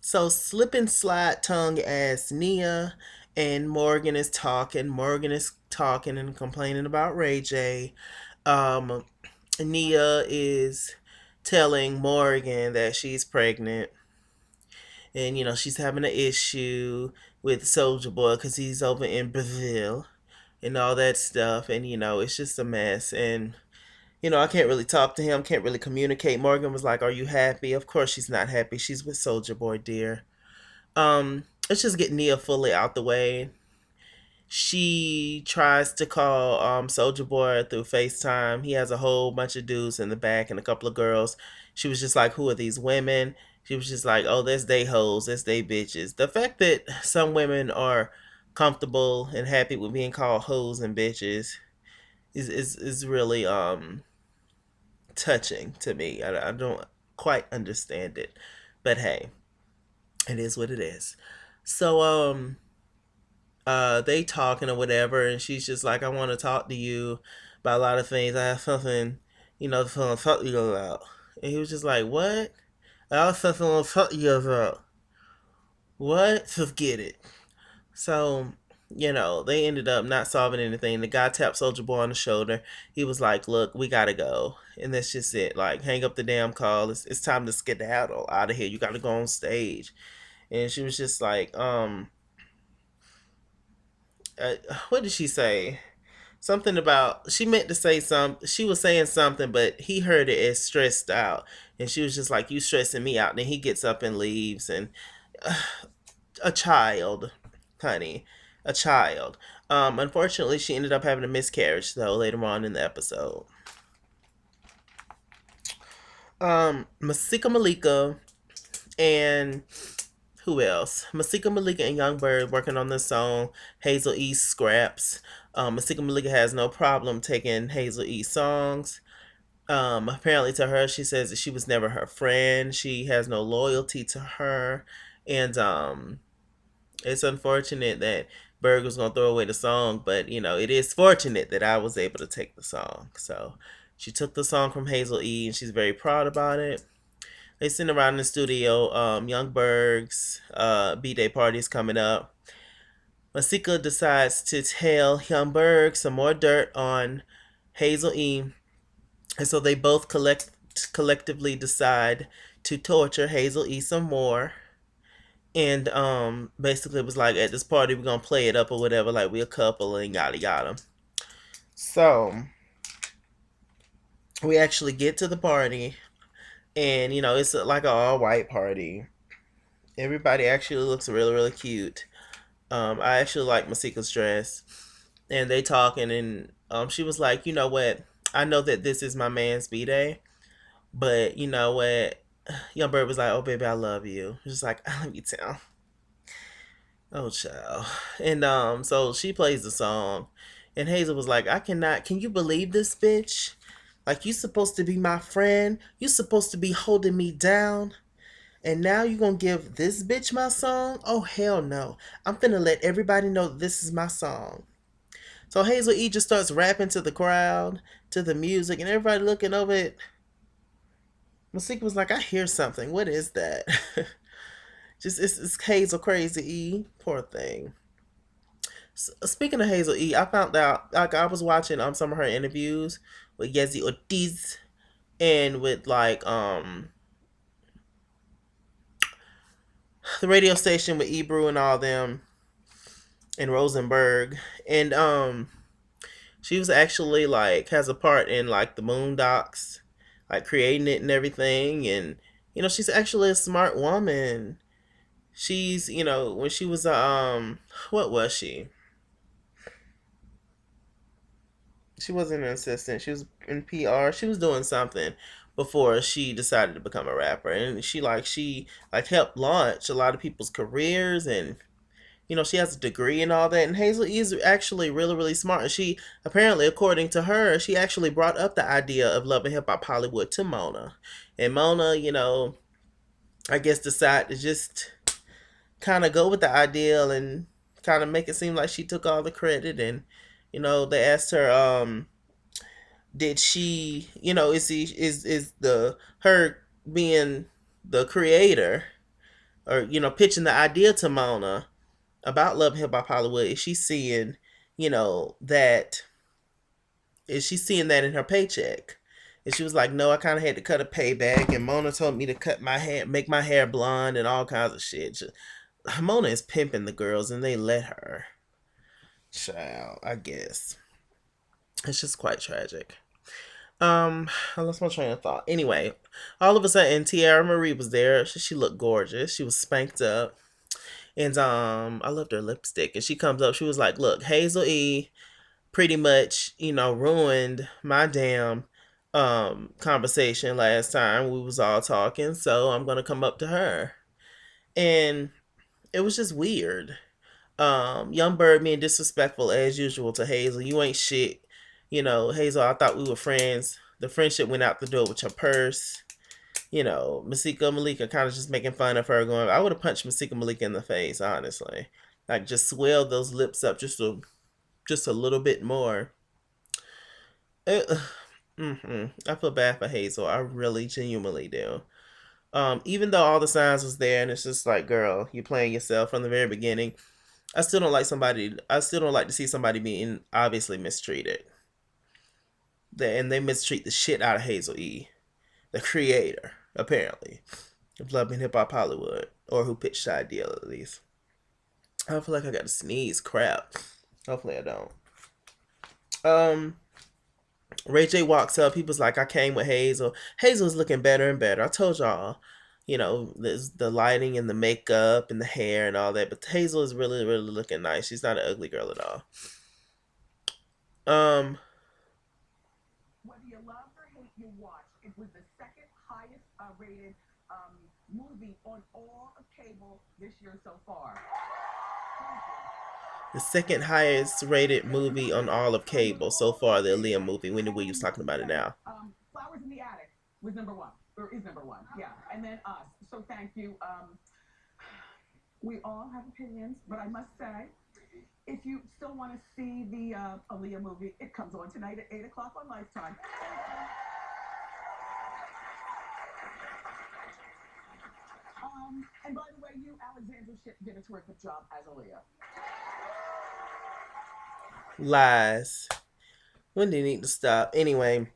So slip and slide tongue as Nia and Morgan is talking. Morgan is talking and complaining about Ray J. Um, Nia is telling Morgan that she's pregnant, and she's having an issue with Soldier Boy because he's over in Brazil and all that stuff, and it's just a mess. And I can't really talk to him, can't really communicate. Morgan was like, "Are you happy?" Of course, she's not happy. She's with Soldier Boy, dear. Let's just get Nia fully out the way. She tries to call Soldier Boy through FaceTime. He has a whole bunch of dudes in the back and a couple of girls. She was just like, "Who are these women?" She was just like, "Oh, that's they hoes, that's they bitches." The fact that some women are comfortable and happy with being called hoes and bitches is really touching to me. I don't quite understand it, but hey, it is what it is. So they talking or whatever, and she's just like, "I want to talk to you about a lot of things. I have something, to talk to you about." And he was just like, "What?" "I have something I want to talk to you about." "What?" "Just get it." So, they ended up not solving anything. The guy tapped Soldier Boy on the shoulder. He was like, "Look, we gotta go." And that's just it. Like, hang up the damn call. It's time to skedaddle out of here. You gotta go on stage. And she was just like, what did she say? Something about, she meant to say she was saying something, but he heard it as stressed out. And she was just like, "You stressing me out." Then he gets up and leaves. And uh, a child, honey, a child. Unfortunately, she ended up having a miscarriage, though, later on in the episode. Masika Malika and who else? Masika Malika and Young Bird working on this song, Hazel E scraps. Masika Malika has no problem taking Hazel E songs. Apparently, to her, she says that she was never her friend. She has no loyalty to her, and it's unfortunate that Berg was gonna throw away the song, but it is fortunate that I was able to take the song. So she took the song from Hazel E, and she's very proud about it. They sitting around in the studio. Young Berg's B Day party is coming up. Masika decides to tell Young Berg some more dirt on Hazel E, and so they both collectively decide to torture Hazel E some more. And basically it was like, at this party we're gonna play it up or whatever, like we're a couple and yada yada. So we actually get to the party, and it's like an all white party. Everybody actually looks really really cute. I actually like Masika's dress, and they talking, and she was like, "You know what? I know that this is my man's b day, but you know what?" Young Bird was like, "Oh baby, I love you." Just like, "Let me tell." Oh child. And so she plays the song, and Hazel was like, "I cannot, can you believe this bitch? Like, you supposed to be my friend. You supposed to be holding me down. And now you gonna give this bitch my song? Oh hell no. I'm finna let everybody know this is my song." So Hazel E just starts rapping to the crowd, to the music, and everybody looking over it. Masika was like, "I hear something. What is that?" Just it's Hazel Crazy E. Poor thing. Speaking of Hazel E, I found out, like, I was watching some of her interviews with Yezi Ortiz and with like the radio station with Ebru and all them and Rosenberg, and she was actually like has a part in like the Moondocks, like creating it and everything. And she's actually a smart woman. She's when she was what was she? She wasn't an assistant. She was in PR. She was doing something before she decided to become a rapper, and she helped launch a lot of people's careers. And she has a degree and all that. And Hazel is actually really really smart. And she apparently, according to her, she actually brought up the idea of Love and Hip Hop Hollywood to Mona, and Mona, I guess decided to just kind of go with the ideal and kind of make it seem like she took all the credit. And they asked her, did she, is the her being the creator, or pitching the idea to Mona about Love and Hip Hop Hollywood, you know, that is she seeing that in her paycheck? And she was like, no, I kind of had to cut a payback. And Mona told me to cut my hair, make my hair blonde, and all kinds of shit. Mona is pimping the girls, and they let her. Child, I guess it's just quite tragic. I lost my train of thought. Anyway, all of a sudden, Tiara Marie was there. She looked gorgeous. She was spanked up, and I loved her lipstick. And she comes up. She was like, "Look, Hazel E pretty much, ruined my damn conversation last time we was all talking. So I'm gonna come up to her." And it was just weird. Young Bird being disrespectful as usual to Hazel. You ain't shit. Hazel, I thought we were friends. The friendship went out the door with your purse. Masika Malika kind of just making fun of her, going, I would have punched Masika Malika in the face, honestly. Like, just swell those lips up just a little bit more. It, I feel bad for Hazel. I really genuinely do. Even though all the signs was there, and it's just like, girl, you're playing yourself from the very beginning. I still don't like somebody. I still don't like to see somebody being obviously mistreated. And they mistreat the shit out of Hazel E, the creator, apparently, of Love and Hip Hop Hollywood, or who pitched the idea at least. I feel like I got to sneeze. Crap. Hopefully I don't. Ray J walks up. He was like, I came with Hazel. Hazel's looking better and better. I told y'all, there's the lighting and the makeup and the hair and all that. But Hazel is really, really looking nice. She's not an ugly girl at all. Whether you love or hate your watch, it was the second highest rated movie on all of cable this year so far. The second highest rated movie on all of cable so far, the Aaliyah movie. Wendy Williams talking about it now. Flowers in the Attic was number one, or is number one, yeah. And then Us. So thank you. We all have opinions, but I must say, if you still want to see the Aaliyah movie, it comes on tonight at 8 o'clock on Lifetime. And by the way, you, Alexandra Shipp, did a terrific job as Aaliyah. Lies. When they need to stop. Anyway,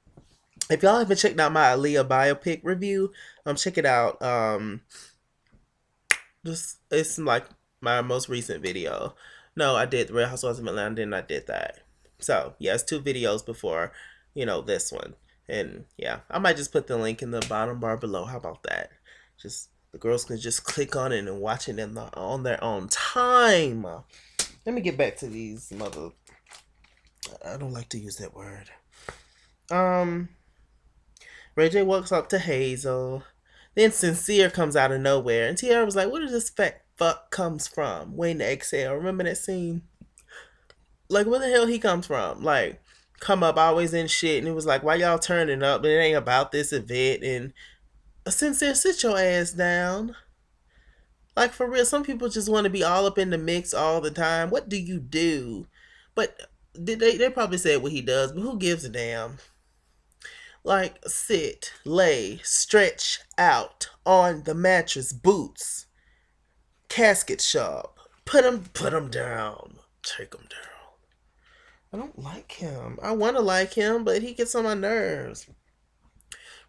if y'all haven't checked out my Aaliyah biopic review, check it out. Just it's like my most recent video. No, I did the Real Housewives of Atlanta, and I did that. So yeah, it's two videos before this one, and yeah, I might just put the link in the bottom bar below. How about that? Just the girls can just click on it and watch it on their own time. Let me get back to these mother. I don't like to use that word. Ray J walks up to Hazel. Then Sincere comes out of nowhere. And Tiara was like, where does this fat fuck comes from? Waiting to exhale. Remember that scene? Like, where the hell he comes from? Like, come up always in shit. And it was like, why y'all turning up? But it ain't about this event. And Sincere, sit your ass down. Like, for real, some people just want to be all up in the mix all the time. What do you do? But they probably said what he does, but who gives a damn? Like, sit, lay, stretch out on the mattress, boots, casket shop. Put him down. Take him down. I don't like him. I want to like him, but he gets on my nerves.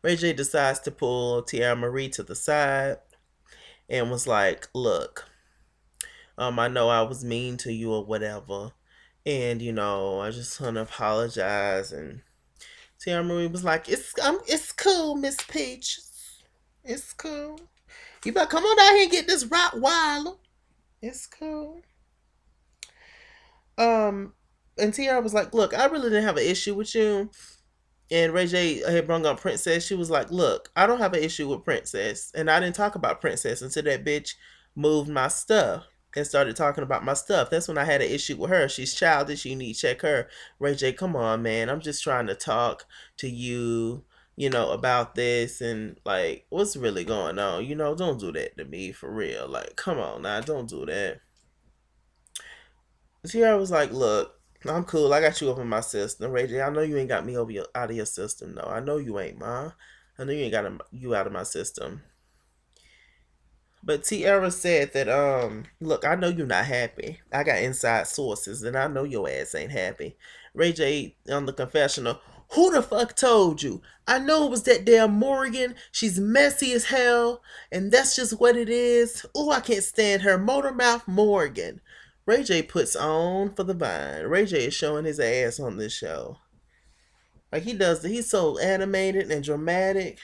Ray J decides to pull Tiara Marie to the side and was like, look, I know I was mean to you or whatever. And, I just want to apologize. And Tiara Marie was like, it's cool, Miss Peach. It's cool. You better come on down here and get this Rottweiler. It's cool. And Tiara was like, look, I really didn't have an issue with you. And Ray J had brung up Princess. She was like, look, I don't have an issue with Princess. And I didn't talk about Princess until that bitch moved my stuff and started talking about my stuff. That's when I had an issue with her. She's childish. You need to check her. Ray J, come on, man. I'm just trying to talk to you, about this and like, what's really going on? Don't do that to me for real. Like, come on now. Don't do that. Tiara was like, look, I'm cool. I got you over my system. Ray J, I know you ain't got me out of your system, though. I know you ain't, ma. I know you ain't got you out of my system. But Tiara said that look, I know you're not happy. I got inside sources and I know your ass ain't happy. Ray J on the confessional, who the fuck told you? I know it was that damn Morgan. She's messy as hell, and that's just what it is. Ooh, I can't stand her. Motormouth Morgan. Ray J puts on for the vine. Ray J is showing his ass on this show. Like he does, he's so animated and dramatic.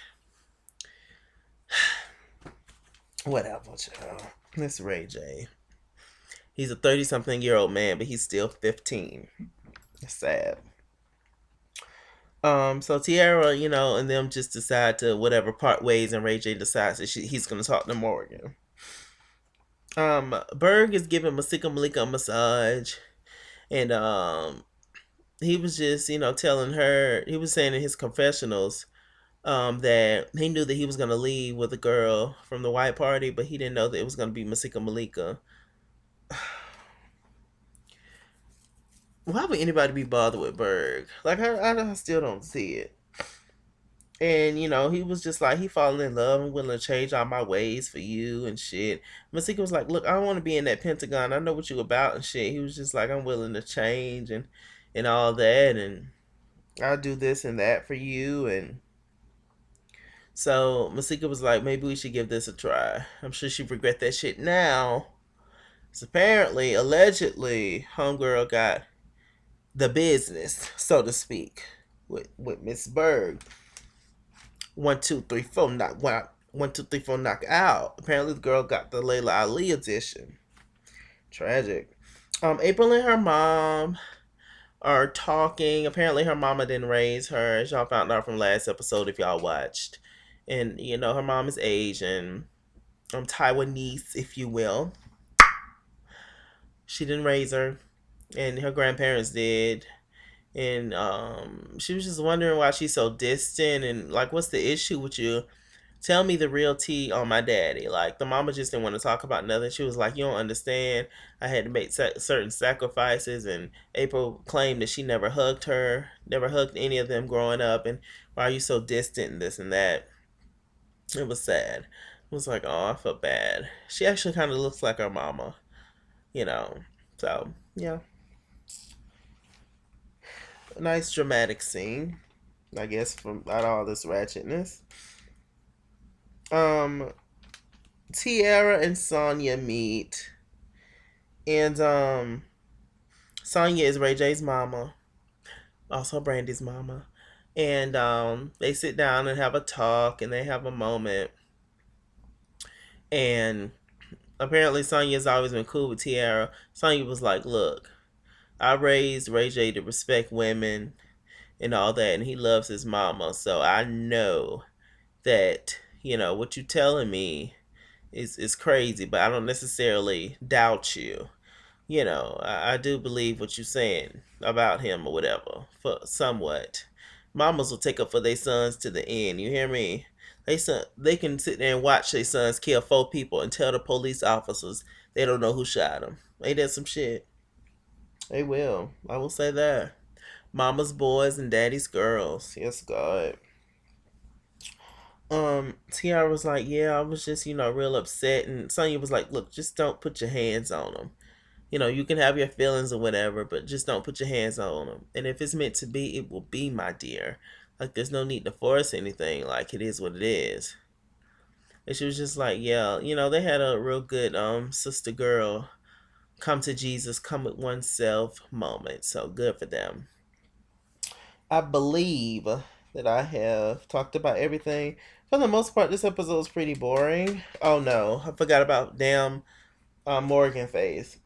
Whatever, child. It's Ray J. He's a 30 something year old man, but he's still 15. It's sad. So Tiara, and them just decide to whatever part ways, and Ray J decides that he's gonna talk to Morgan. Berg is giving Masika Malika a massage, and he was just, telling her, he was saying in his confessionals, that he knew that he was gonna leave with a girl from the white party, but he didn't know that it was gonna be Masika Malika. Why would anybody be bothered with Berg? Like, I still don't see it. And, he was just like, he falling in love and willing to change all my ways for you and shit. Masika was like, look, I don't want to be in that Pentagon. I know what you about and shit. He was just like, I'm willing to change and all that. And I'll do this and that for you. And so Masika was like, maybe we should give this a try. I'm sure she regret that shit now. So apparently, allegedly, homegirl got the business, so to speak, with Miss Berg. 1, 2, 3, 4, knock one. 1, 2, 3, 4, knock out. Apparently, the girl got the Layla Ali edition. Tragic. April and her mom are talking. Apparently, her mama didn't raise her, as y'all found out from last episode if y'all watched. And her mom is Asian, Taiwanese, if you will. She didn't raise her, and her grandparents did. And she was just wondering why she's so distant and like, what's the issue with you? Tell me the real tea on my daddy. Like, the mama just didn't want to talk about nothing. She was like, you don't understand. I had to make certain sacrifices. And April claimed that she never hugged her, never hugged any of them growing up. And why are you so distant and this and that? It was sad. It was like, oh, I felt bad. She actually kind of looks like her mama, you know. So, yeah. A nice dramatic scene, I guess, from out all this ratchetness. Um, Tiara and Sonya meet, and Sonya is Ray J's mama, also Brandy's mama, and they sit down and have a talk, and they have a moment, and apparently Sonya's always been cool with Tiara. Sonya was like, "Look, I raised Ray J to respect women and all that, and he loves his mama, so I know that what you telling me is crazy, but I don't necessarily doubt you. I do believe what you're saying about him or whatever, for somewhat. Mamas will take up for their sons to the end. You hear me? They can sit there and watch their sons kill 4 people and tell the police officers they don't know who shot them. Ain't that some shit? They will. I will say that. Mama's boys and daddy's girls. Yes, God. Tiara was like, yeah, I was just, real upset. And Sonya was like, look, just don't put your hands on them. You can have your feelings or whatever, but just don't put your hands on them. And if it's meant to be, it will be, my dear. Like, there's no need to force anything. Like, it is what it is. And she was just like, yeah, they had a real good sister girl come to Jesus, come with oneself moment. So good for them. I believe that I have talked about everything. For the most part, this episode is pretty boring. Oh no, I forgot about damn Morgan face.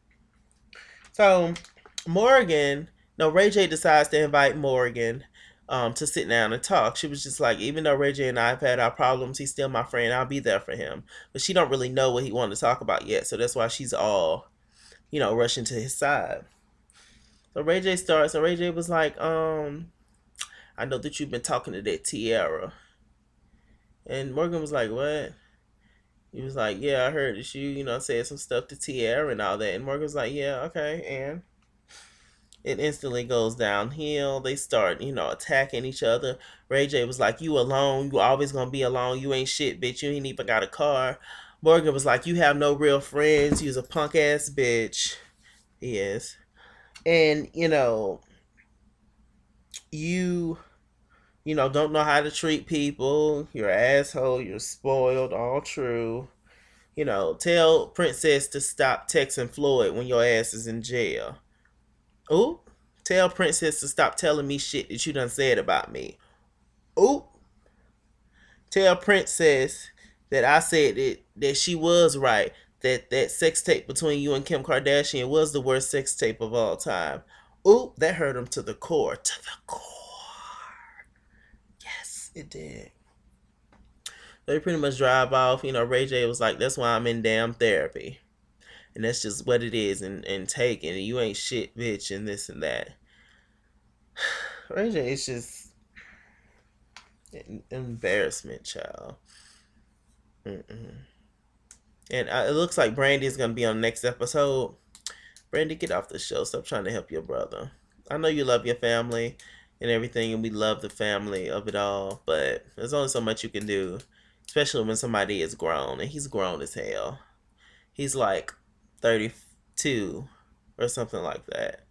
So Morgan, no, Ray J decides to invite Morgan to sit down and talk. She was just like, even though Ray J and I have had our problems, he's still my friend. I'll be there for him. But she don't really know what he wanted to talk about yet, so that's why she's all, rushing to his side. So Ray J starts, and Ray J was like, I know that you've been talking to that Tiara. And Morgan was like, what? He was like, yeah, I heard that you, said some stuff to Tiara and all that. And Morgan was like, yeah, okay. And it instantly goes downhill. They start, attacking each other. Ray J was like, you alone. You always going to be alone. You ain't shit, bitch. You ain't even got a car. Morgan was like, "You have no real friends. You's a punk ass bitch." He is, and you don't know how to treat people. You're an asshole. You're spoiled. All true. Tell Princess to stop texting Floyd when your ass is in jail. Ooh, tell Princess to stop telling me shit that you done said about me. Ooh, tell Princess that I said that she was right. That sex tape between you and Kim Kardashian was the worst sex tape of all time. Ooh, that hurt him to the core. To the core. Yes, it did. They pretty much drive off. Ray J was like, "That's why I'm in damn therapy." And that's just what it is, and taking it. You ain't shit, bitch, and this and that. Ray J is just an embarrassment, child. Mm-mm. And it looks like Brandy is gonna be on the next episode. Brandy, get off the show. Stop trying to help your brother. I know you love your family and everything, and we love the family of it all, but there's only so much you can do, especially when somebody is grown, and he's grown as hell. He's like 32 or something like that.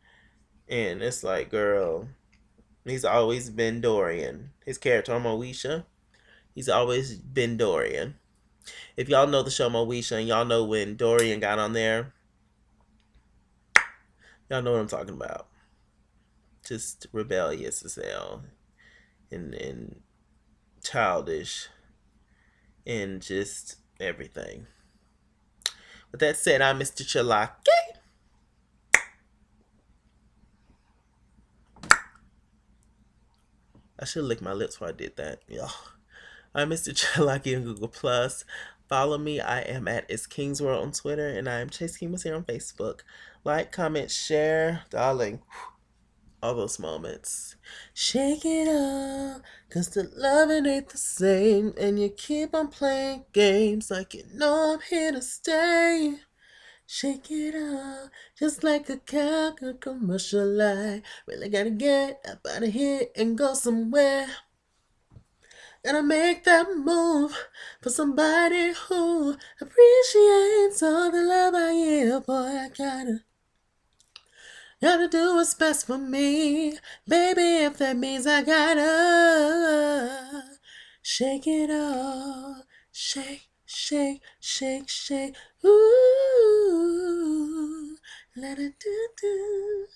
And it's like, girl, he's always been Dorian. His character on Moesha, he's always been Dorian. If y'all know the show Moesha and y'all know when Dorian got on there, y'all know what I'm talking about. Just rebellious as hell and childish and just everything. With that said, I'm Mr. Chalake. I should lick my lips while I did that. Yeah. I'm Mr. Chalake on Google Plus. Follow me. I am at It's King's World on Twitter, and I am Chase King here on Facebook. Like, comment, share, darling. All those moments. Shake it up, cause the loving ain't the same, and you keep on playing games like you know I'm here to stay. Shake it up, just like a cow commercial line. Really gotta get up out of here and go somewhere. Gotta make that move for somebody who appreciates all the love I give. Boy, I gotta do what's best for me. Baby, if that means I gotta shake it off. Shake, shake, shake, shake. Ooh, let it do do.